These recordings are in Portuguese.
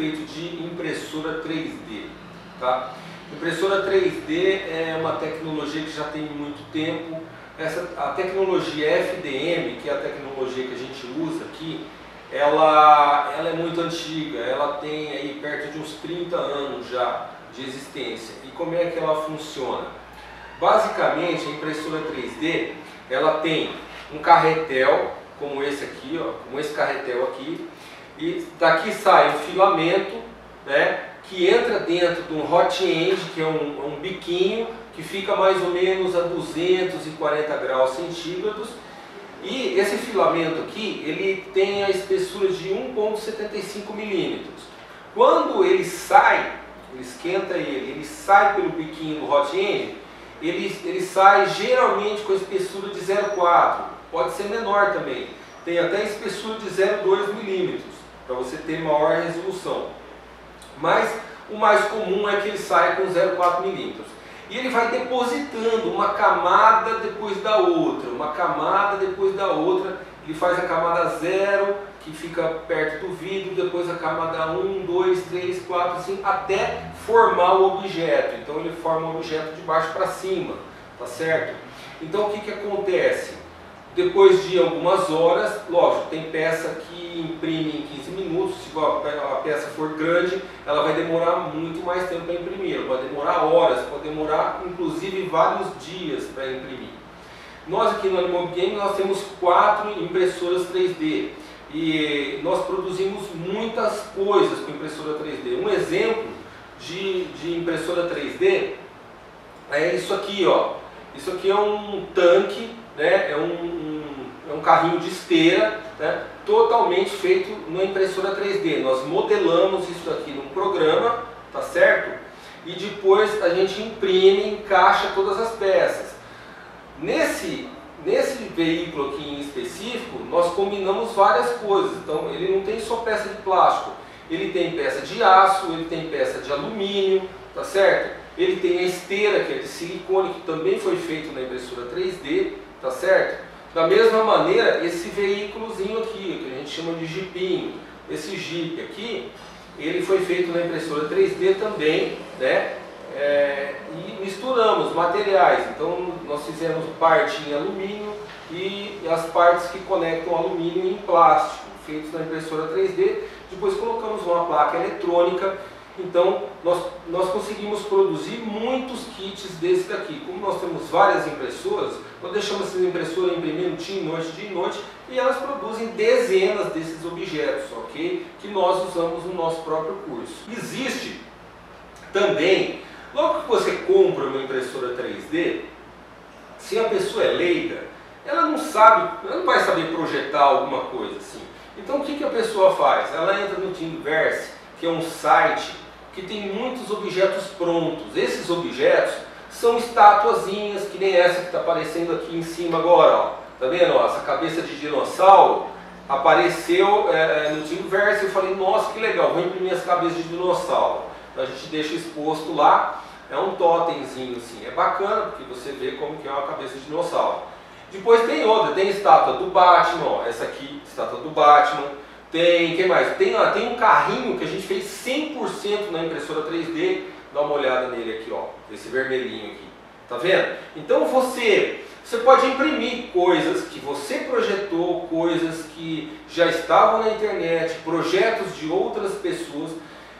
respeito de impressora 3D, tá? Impressora 3D é uma tecnologia que já tem muito tempo. A tecnologia FDM, que é a tecnologia que a gente usa aqui, ela é muito antiga, ela tem aí perto de uns 30 anos já de existência. E como é que ela funciona? Basicamente, a impressora 3D, ela tem um carretel, como esse aqui, ó, como esse carretel aqui, e daqui sai um filamento, né, que entra dentro de um hot end, que é um biquinho, que fica mais ou menos a 240 graus centígrados. E esse filamento aqui, ele tem a espessura de 1,75 milímetros. Quando ele sai, esquenta ele sai pelo biquinho do hot end, ele sai geralmente com a espessura de 0,4, pode ser menor também. Tem até espessura de 0,2 milímetros, para você ter maior resolução. Mas o mais comum é que ele saia com 0,4 milímetros. E ele vai depositando uma camada depois da outra, uma camada depois da outra. Ele faz a camada 0, que fica perto do vidro, depois a camada 1, 2, 3, 4, 5, até formar o objeto. Então ele forma o objeto de baixo para cima, tá certo? Então o que que acontece? Depois de algumas horas, lógico, tem peça que imprime em 15 minutos, se a peça for grande, ela vai demorar muito mais tempo para imprimir, vai demorar horas, pode demorar inclusive vários dias para imprimir. Nós aqui no Animob Game nós temos 4 impressoras 3D e nós produzimos muitas coisas com impressora 3D. Um exemplo de impressora 3D é isso aqui, ó. Isso aqui é um tanque, né? É um carrinho de esteira, né? Totalmente feito na impressora 3D. Nós modelamos isso aqui num programa, tá certo? E depois a gente imprime, encaixa todas as peças. Nesse veículo aqui em específico, nós combinamos várias coisas. Então ele não tem só peça de plástico, ele tem peça de aço, ele tem peça de alumínio, tá certo? Ele tem a esteira, que é de silicone, que também foi feito na impressora 3D, tá certo? Da mesma maneira, esse veículozinho aqui, que a gente chama de jipinho, esse Jeep aqui, ele foi feito na impressora 3D também, né? E misturamos materiais. Então nós fizemos parte em alumínio e as partes que conectam alumínio em plástico, feitos na impressora 3D. Depois colocamos uma placa eletrônica. Então nós conseguimos produzir muitos kits desse daqui. Como nós temos várias impressoras, nós deixamos essas impressoras imprimindo dia e noite, e elas produzem dezenas desses objetos, ok? Que nós usamos no nosso próprio curso. Existe também, logo que você compra uma impressora 3D, se a pessoa é leiga, ela não vai saber projetar alguma coisa assim. Então o que a pessoa faz? Ela entra no Thingiverse, que é um site que tem muitos objetos prontos. Esses objetos são estatuazinhas, que nem essa que está aparecendo aqui em cima agora, ó. Tá vendo? Ó, essa cabeça de dinossauro apareceu no Thingiverse. Eu falei, nossa, que legal, vou imprimir as cabeças de dinossauro. Então a gente deixa exposto lá, é um totemzinho assim. É bacana porque você vê como que é uma cabeça de dinossauro. Depois tem outra, tem estátua do Batman, ó, essa aqui, estátua do Batman. Tem, quem mais? Tem um carrinho que a gente fez 100% na impressora 3D. Dá uma olhada nele aqui, ó, esse vermelhinho aqui. Tá vendo? Então você pode imprimir coisas que você projetou, coisas que já estavam na internet, projetos de outras pessoas.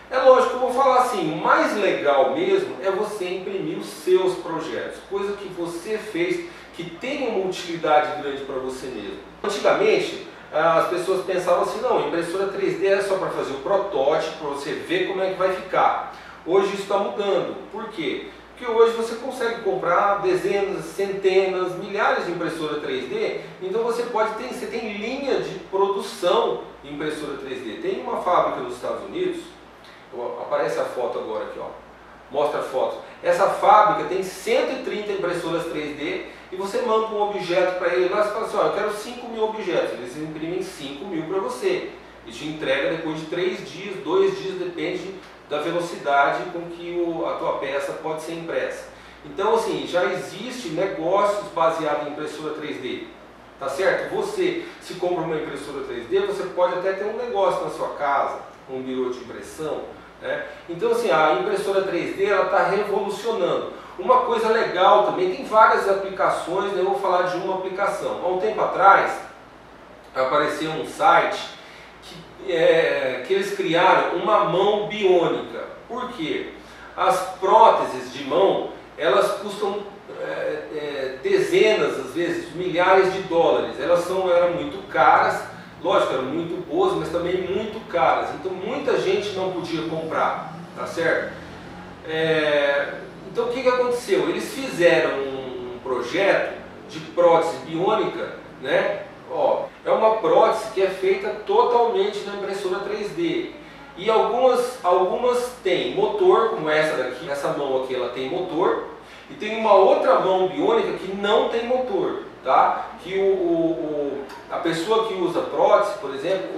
É lógico, eu vou falar assim, o mais legal mesmo é você imprimir os seus projetos, coisa que você fez, que tem uma utilidade grande para você mesmo. Antigamente, as pessoas pensavam assim, não, impressora 3D é só para fazer o protótipo, para você ver como é que vai ficar. Hoje isso está mudando. Por quê? Porque hoje você consegue comprar dezenas, centenas, milhares de impressora 3D, então você tem linha de produção de impressora 3D. Tem uma fábrica nos Estados Unidos, aparece a foto agora aqui, ó, mostra a foto. Essa fábrica tem 130 impressoras 3D e você manda um objeto para ele lá e fala assim, ó, eu quero 5.000 objetos, eles imprimem 5.000 para você e te entrega depois de 3 dias, 2 dias, depende da velocidade com que a tua peça pode ser impressa. Então assim, já existe negócios baseados em impressora 3D, tá certo? Você, se compra uma impressora 3D, você pode até ter um negócio na sua casa, um birô de impressão, né? Então assim, a impressora 3D ela está revolucionando. Uma coisa legal também, tem várias aplicações, né? Eu vou falar de uma aplicação. Há um tempo atrás apareceu um site que eles criaram uma mão biônica. Por quê? As próteses de mão, elas custam dezenas, às vezes, milhares de dólares. Elas eram muito caras, lógico, eram muito boas, mas também muito caras. Então muita gente não podia comprar, tá certo? Então o que aconteceu? Eles fizeram um projeto de prótese biônica, né? Ó, é uma prótese que é feita totalmente na impressora 3D. E algumas têm motor, como essa daqui, essa mão aqui ela tem motor. E tem uma outra mão biônica que não tem motor, tá? Que a pessoa que usa prótese, por exemplo,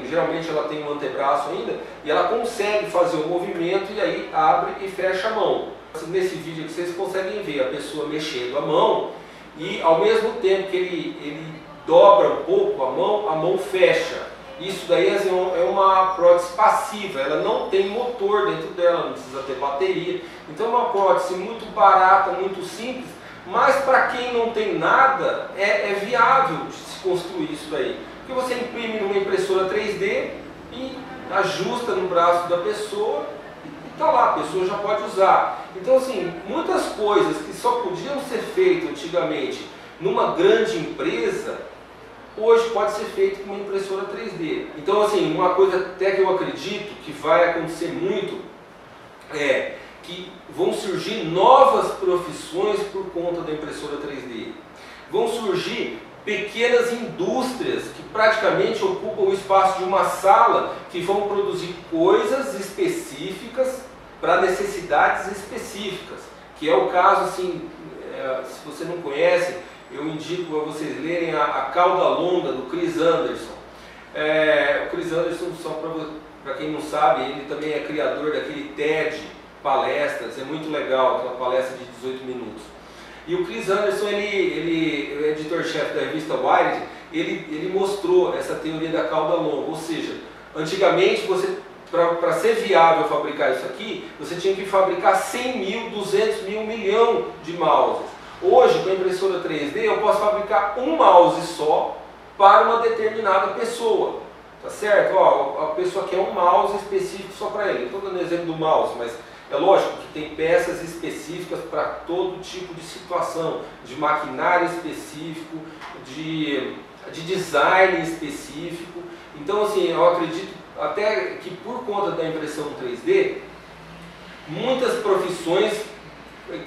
geralmente ela tem um antebraço ainda, e ela consegue fazer o movimento e aí abre e fecha a mão. Nesse vídeo aqui vocês conseguem ver a pessoa mexendo a mão e ao mesmo tempo que ele dobra um pouco a mão fecha. Isso daí é uma prótese passiva, ela não tem motor dentro dela, não precisa ter bateria. Então é uma prótese muito barata, muito simples, mas para quem não tem nada, é viável de se construir isso daí. Porque você imprime numa impressora 3D e ajusta no braço da pessoa e está lá, a pessoa já pode usar. Então assim, muitas coisas que só podiam ser feitas antigamente numa grande empresa, hoje pode ser feito com uma impressora 3D. Então assim, uma coisa até que eu acredito que vai acontecer muito é que vão surgir novas profissões por conta da impressora 3D. Vão surgir pequenas indústrias que praticamente ocupam o espaço de uma sala, que vão produzir coisas específicas para necessidades específicas, que é o caso, assim, se você não conhece, eu indico a vocês lerem a Cauda Longa, do Chris Anderson. O Chris Anderson, só para quem não sabe, ele também é criador daquele TED Palestras, é muito legal, aquela palestra de 18 minutos. E o Chris Anderson, ele é editor-chefe da revista Wired, ele mostrou essa teoria da cauda longa, ou seja, antigamente para ser viável fabricar isso aqui, você tinha que fabricar 100 mil, 200 mil, 1 milhão de mouses. Hoje, com a impressora 3D, eu posso fabricar um mouse só para uma determinada pessoa, tá certo? Ó, a pessoa quer um mouse específico só para ele. Estou dando exemplo do mouse, mas é lógico que tem peças específicas para todo tipo de situação, de maquinário específico, de design específico. Então, assim, eu acredito até que por conta da impressão 3D, muitas profissões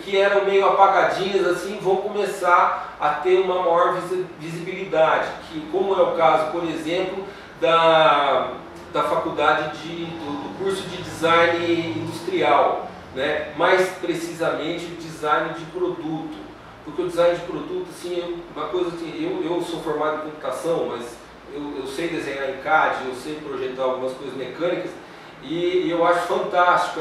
que eram meio apagadinhas assim vão começar a ter uma maior visibilidade, que, como é o caso, por exemplo, da faculdade do curso de design industrial, né? Mais precisamente design de produto, porque o design de produto, assim, uma coisa assim, eu sou formado em computação, mas eu sei desenhar em CAD, eu sei projetar algumas coisas mecânicas, e eu acho fantástico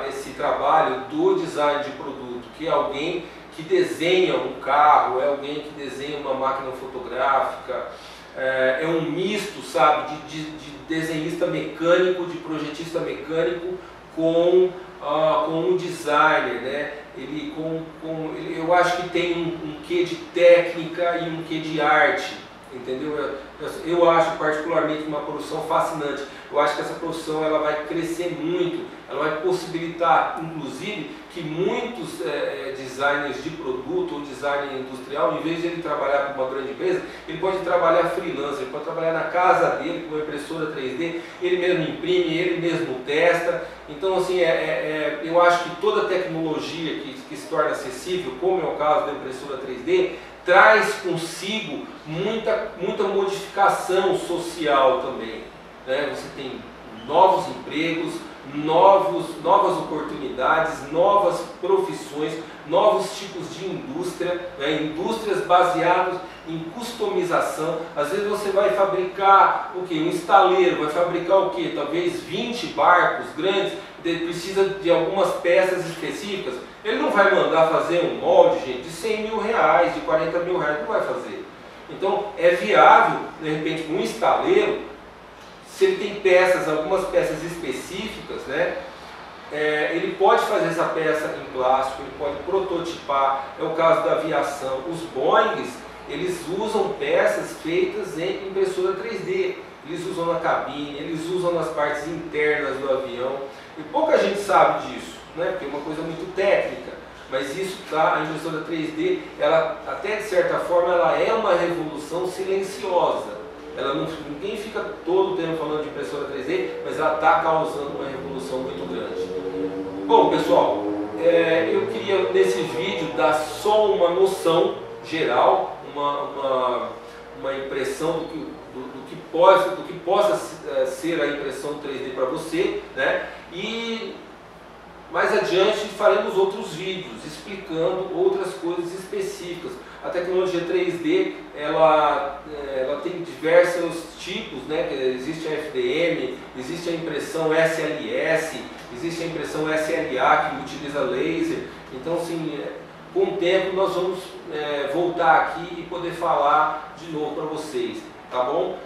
esse trabalho do design de produto, que é alguém que desenha um carro, é alguém que desenha uma máquina fotográfica, é um misto, sabe, de desenhista mecânico, de projetista mecânico com um designer, né? Eu acho que tem um quê de técnica e um quê de arte, entendeu? Eu acho particularmente uma profissão fascinante. Eu acho que essa profissão ela vai crescer muito, ela vai possibilitar, inclusive, que muitos designers de produto ou designer industrial, em vez de ele trabalhar com uma grande empresa, ele pode trabalhar freelancer, ele pode trabalhar na casa dele com uma impressora 3D, ele mesmo imprime, ele mesmo testa. Então, assim, eu acho que toda tecnologia que se torna acessível, como é o caso da impressora 3D, traz consigo muita modificação social também, né? Você tem novos empregos, novas oportunidades, novas profissões, novos tipos de indústria, né? Indústrias baseadas em customização. Às vezes você vai fabricar o quê? Um estaleiro, vai fabricar o quê? Talvez 20 barcos grandes, precisa de algumas peças específicas. Ele não vai mandar fazer um molde, gente, de 100 mil reais, de 40 mil reais, não vai fazer. Então é viável, de repente, um estaleiro, se ele tem peças, algumas peças específicas, né? Ele pode fazer essa peça em plástico, ele pode prototipar, é o caso da aviação. Os Boeings, eles usam peças feitas em impressora 3D, eles usam na cabine, eles usam nas partes internas do avião, e pouca gente sabe disso, né? Porque é uma coisa muito técnica, mas isso, a impressora 3D, ela até de certa forma, ela é uma revolução silenciosa. Ninguém fica todo o tempo falando de impressora 3D, mas ela está causando uma revolução muito grande. Bom, pessoal, eu queria nesse vídeo dar só uma noção geral, uma impressão do que possa ser a impressão 3D para você, né? E mais adiante faremos outros vídeos explicando outras coisas específicas. A tecnologia 3D ela tem diversos tipos, né? Existe a FDM, existe a impressão SLS, existe a impressão SLA que utiliza laser. Então, assim, com o tempo nós vamos voltar aqui e poder falar de novo para vocês, tá bom?